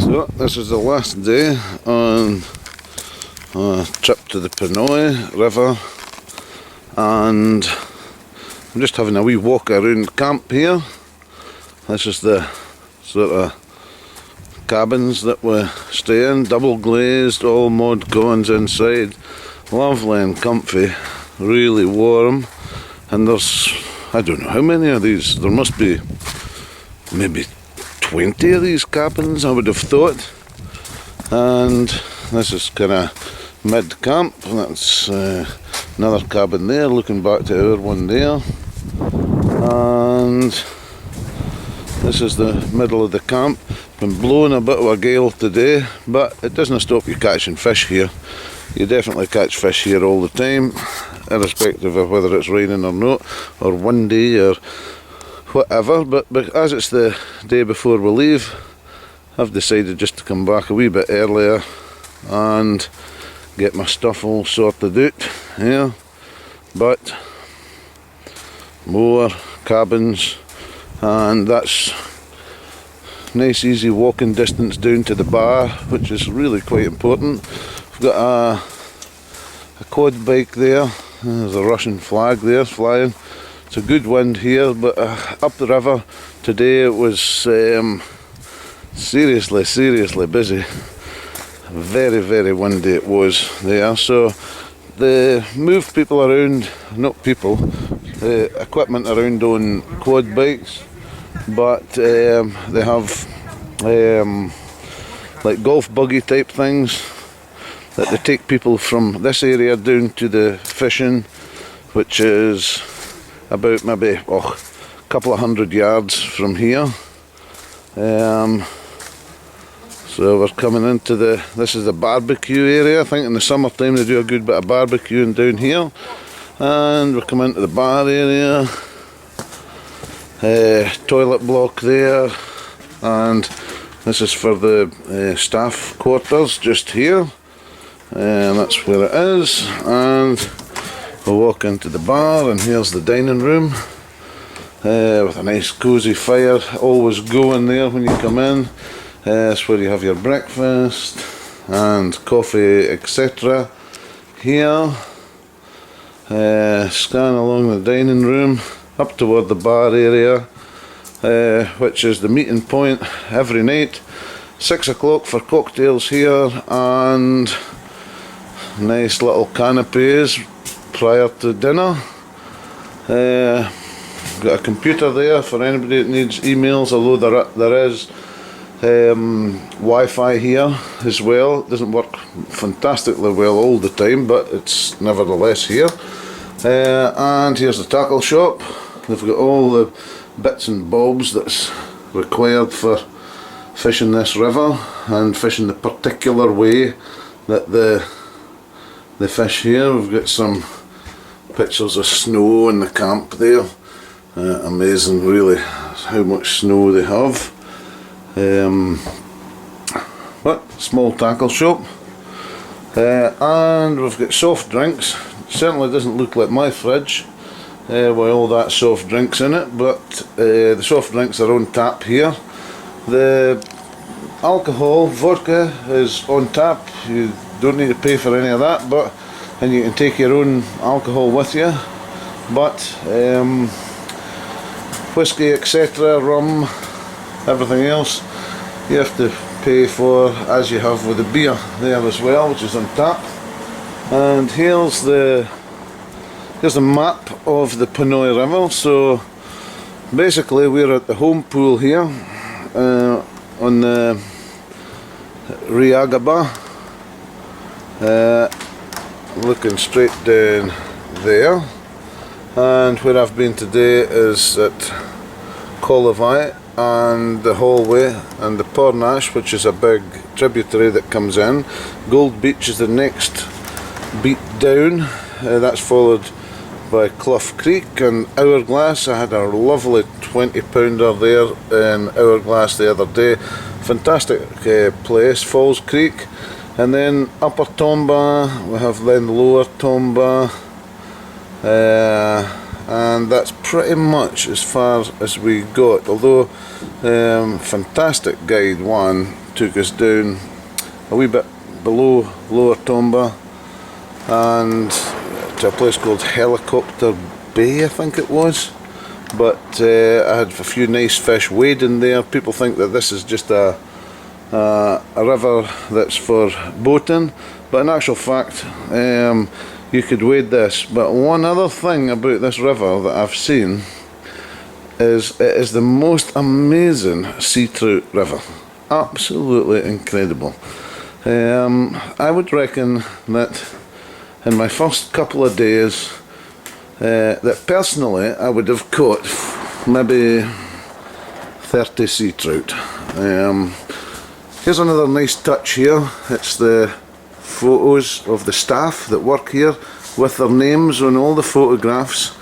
So this is the last day on a trip to the Ponoi River, and I'm just having a wee walk around camp here. This is the sort of cabins that we stay in, double glazed, all mod cones inside, lovely and comfy, really warm. And there's, I don't know how many of these, there must be maybe 20 of these cabins, I would have thought. And this is kind of mid camp. That's another cabin there, looking back to our one there. And this is the middle of the camp. Been blowing a bit of a gale today, but it doesn't stop you catching fish here. You definitely catch fish here all the time, irrespective of whether it's raining or not, or windy or whatever. But as it's the day before we leave, I've decided just to come back a wee bit earlier and get my stuff all sorted out here. But more cabins, and that's nice easy walking distance down to the bar, which is really quite important. We've got a quad bike there. There's a Russian flag there flying. It's a good wind here, but up the river today it was seriously busy. Very windy it was there. So they move people around, not people, the equipment around on quad bikes, but they have like golf buggy type things that they take people from this area down to the fishing, which is about maybe a couple of 100 yards from here. So we're coming into this is the barbecue area. I think in the summertime they do a good bit of barbecuing down here. And we're coming into the bar area. Toilet block there. And this is for the staff quarters just here. And that's where it is. And we'll walk into the bar, and here's the dining room with a nice cosy fire always going there when you come in. That's where you have your breakfast and coffee, etc. Here, scan along the dining room up toward the bar area, which is the meeting point every night. 6 o'clock for cocktails here, and nice little canopies prior to dinner. Got a computer there for anybody that needs emails, although there is Wi-Fi here as well. It doesn't work fantastically well all the time, but it's nevertheless here. And here's the tackle shop. They've got all the bits and bobs that's required for fishing this river and fishing the particular way that they fish here. We've got some pictures of snow in the camp there. Amazing really how much snow they have. But small tackle shop, and we've got soft drinks. Certainly doesn't look like my fridge with all that soft drinks in it, but the soft drinks are on tap here. The alcohol, vodka, is on tap. You don't need to pay for any of that, and you can take your own alcohol with you. But whiskey, etc., rum, everything else you have to pay for, as you have with the beer there as well, which is on tap. And here's the map of the Ponoi River. So basically we're at the home pool here on the Ryabaga, looking straight down there. And where I've been today is at Kolovai and the hallway and the Pornash, which is a big tributary that comes in. Gold Beach is the next beat down. That's followed by Clough Creek and Hourglass. I had a lovely 20-pounder there in Hourglass the other day. Fantastic place. Falls Creek, and then Upper Tomba. We have then Lower Tomba. And that's pretty much as far as we got, although fantastic guide 1 took us down a wee bit below Lower Tomba and to a place called Helicopter Bay, I think it was. But I had a few nice fish wading there. People think that this is just a river that's for boating, but in actual fact you could wade this. But one other thing about this river that I've seen is it is the most amazing sea trout river. Absolutely incredible. I would reckon that in my first couple of days that personally I would have caught maybe 30 sea trout. Here's another nice touch here. It's the photos of the staff that work here with their names on all the photographs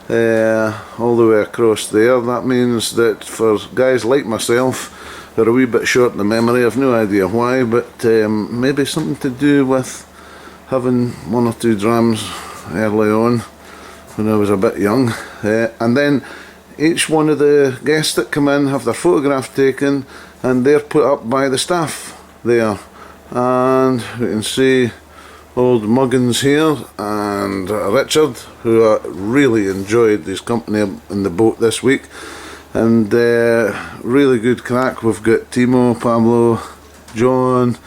all the way across there. That means that for guys like myself who are a wee bit short in the memory, I've no idea why, but maybe something to do with having 1 or 2 drams early on when I was a bit young. And then each one of the guests that come in have their photograph taken and they're put up by the staff there. And we can see old Muggins here and Richard, who really enjoyed his company in the boat this week. And really good crack. We've got Timo, Pablo, John,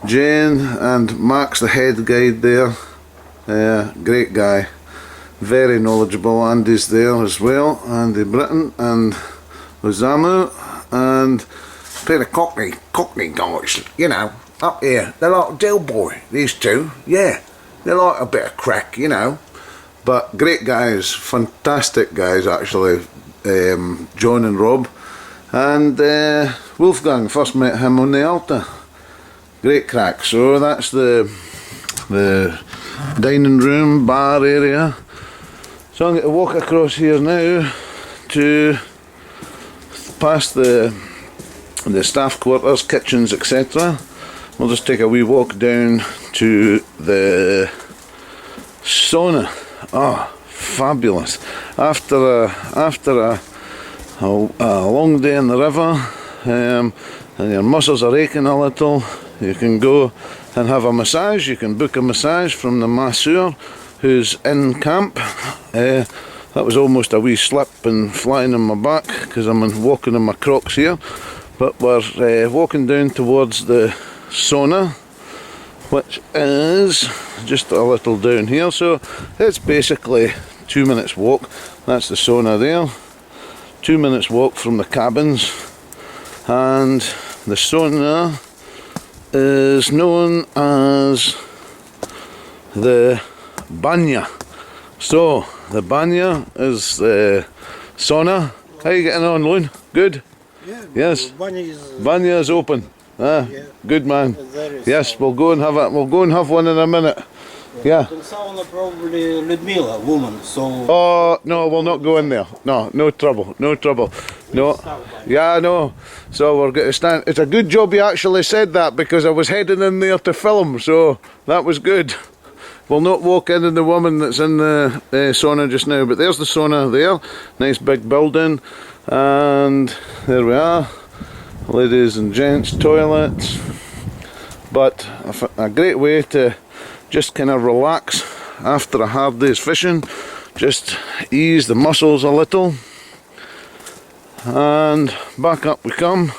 Jane and Max, the head guide there. Great guy, very knowledgeable. Andy's there as well, Andy Britton and Osamu, and a pair of cockney guys, you know, up here. They're like Del Boy, these two, yeah. They like a bit of crack, you know. But great guys, fantastic guys actually, John and Rob. And Wolfgang, first met him on the Alta. Great crack. So that's the dining room, bar area. So I'm going to walk across here now to past the staff quarters, kitchens, etc. We'll just take a wee walk down to the sauna. Oh, fabulous! After a long day in the river, and your muscles are aching a little, you can go and have a massage. You can book a massage from the masseur who's in camp. That was almost a wee slip and flying on my back because I'm walking in my Crocs here. But we're walking down towards the sauna, which is just a little down here. So it's basically 2 minutes walk. That's the sauna there. 2 minutes walk from the cabins, and the sauna is known as the banya. So the banya is the sauna. How are you getting on, Loon? Good? Yeah. Yes. Banya is open. Ah, yeah. Good man. Yes, we'll go and have it. We'll go and have one in a minute. Yeah. The sauna probably Ludmila, woman. So. Oh no, we'll not go in there. No, no trouble. No trouble. No. Yeah, no. So we're going to stand. It's a good job you actually said that because I was heading in there to film. So that was good. We'll not walk in the woman that's in the sauna just now. But there's the sauna there. Nice big building. And there we are. Ladies and gents toilets. But a great way to just kind of relax after a hard day's fishing, just ease the muscles a little, and back up we come.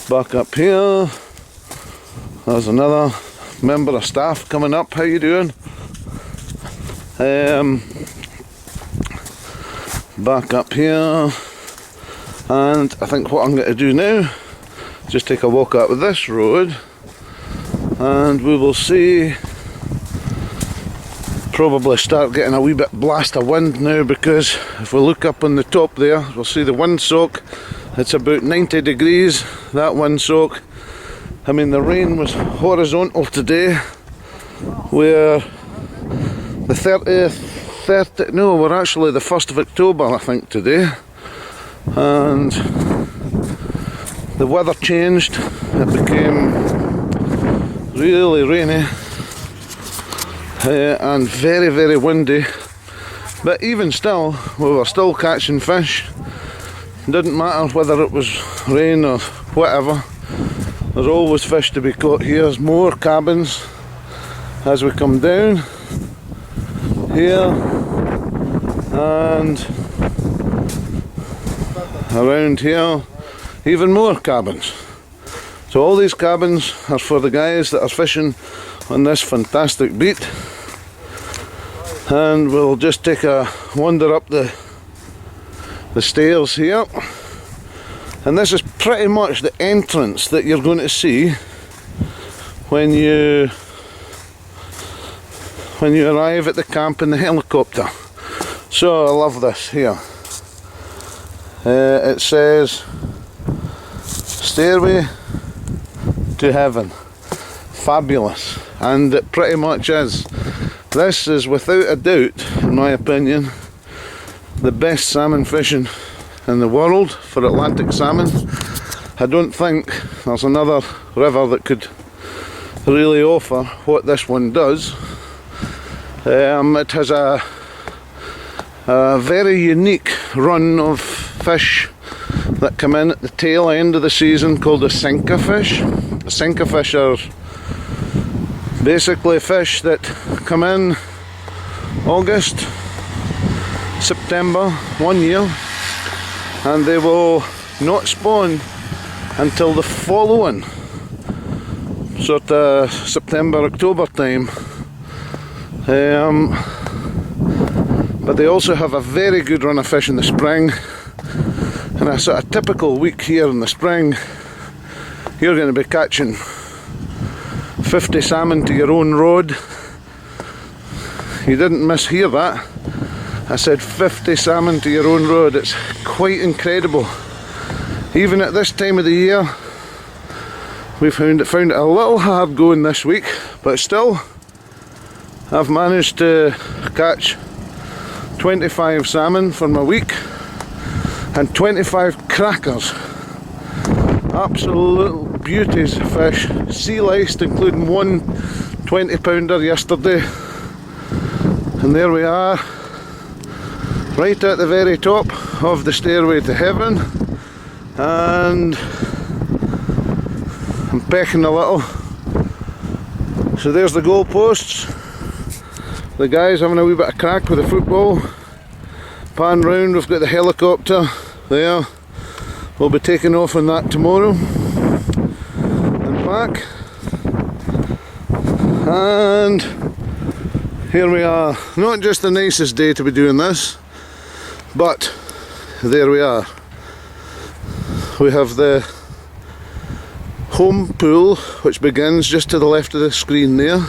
Back up here, there's another member of staff coming up. How you doing? Back up here, and I think what I'm going to do now, just take a walk up this road, and we will see, probably start getting a wee bit blast of wind now, because if we look up on the top there, we'll see the windsock. It's about 90 degrees, that windsock. I mean, the rain was horizontal today. We're the 30th, no, we're actually the 1st of October, I think, today. And the weather changed, it became really rainy and very, very windy, but even still we were still catching fish. Didn't matter whether it was rain or whatever, there's always fish to be caught here. There's more cabins as we come down here and around here, even more cabins. So all these cabins are for the guys that are fishing on this fantastic beat, and we'll just take a wander up the stairs here, and this is pretty much the entrance that you're going to see when you arrive at the camp in the helicopter. So I love this here. It says Stairway to Heaven. Fabulous, and it pretty much is. This is without a doubt, in my opinion, the best salmon fishing in the world for Atlantic salmon. I don't think there's another river that could really offer what this one does. It has a very unique run of fish that come in at the tail end of the season called the sinker fish. The sinker fish are basically fish that come in August, September, 1 year, and they will not spawn until the following sort of September, October time. But they also have a very good run of fish in the spring, and a sort of typical week here in the spring, you're going to be catching 50 salmon to your own rod. You didn't mishear that. I said 50 salmon to your own rod. It's quite incredible. Even at this time of the year, we found it a little hard going this week, but still I've managed to catch 25 salmon for my week and 25 crackers. Absolute beauties of fish, sea laced, including one 20-pounder yesterday. And there we are, right at the very top of the Stairway to Heaven, and I'm pecking a little. So there's the goalposts, the guys having a wee bit of crack with the football. Pan round, we've got the helicopter there. We'll be taking off on that tomorrow and back. And here we are. Not just the nicest day to be doing this, but there we are. We have the home pool, which begins just to the left of the screen there,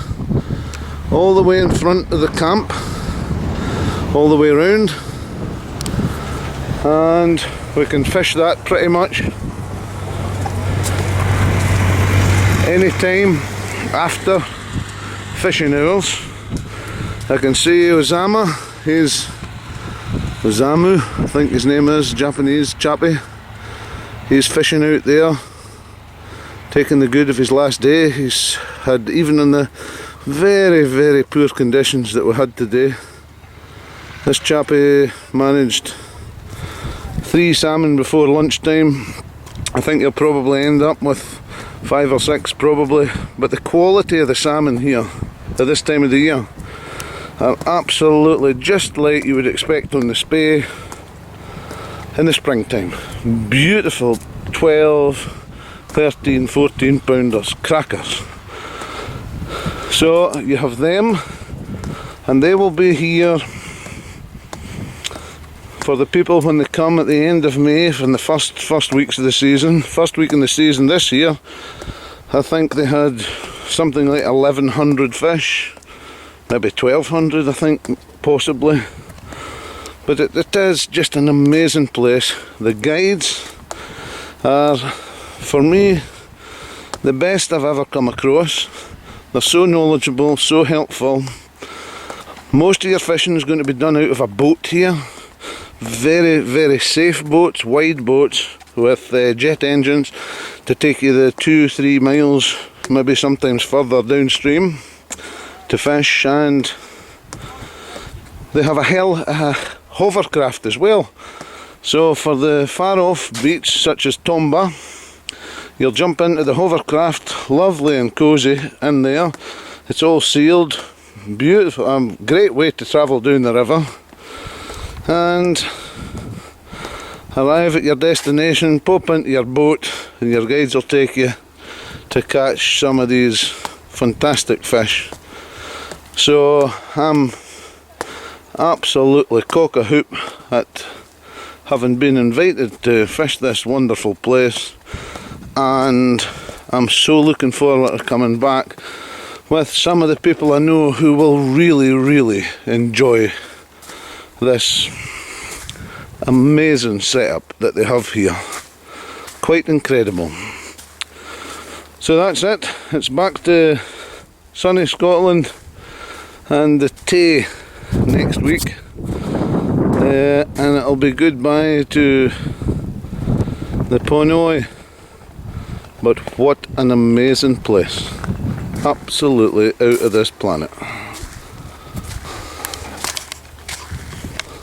all the way in front of the camp, all the way around, and we can fish that pretty much any time after fishing hours. I can see Osamu, I think his name is, Japanese chappie. He's fishing out there, taking the good of his last day. He's had, even in the very, very poor conditions that we had today, this chappie managed 3 salmon before lunchtime. I think he'll probably end up with 5 or 6 probably, but the quality of the salmon here at this time of the year are absolutely just like you would expect on the Spey in the springtime. Beautiful 12, 13, 14 pounders, crackers. So you have them, and they will be here for the people when they come at the end of May, from the first weeks of the season. First week in the season this year, I think they had something like 1,100 fish, maybe 1,200 I think, possibly. But it is just an amazing place. The guides are, for me, the best I've ever come across. They're so knowledgeable, so helpful. Most of your fishing is going to be done out of a boat here. Very, very safe boats, wide boats with jet engines to take you the 2-3 miles, maybe sometimes further downstream to fish. And they have a hovercraft as well, So for the far off beach such as Tomba, you'll jump into the hovercraft, lovely and cosy in there. It's all sealed, beautiful, great way to travel down the river. And arrive at your destination, pop into your boat, and your guides will take you to catch some of these fantastic fish. So I'm absolutely cock-a-hoop at having been invited to fish this wonderful place, and I'm so looking forward to coming back with some of the people I know who will really enjoy this amazing setup that they have here. Quite incredible. So that's it. It's back to sunny Scotland and the Tay next week, and it'll be goodbye to the Ponoi. But what an amazing place. Absolutely out of this planet.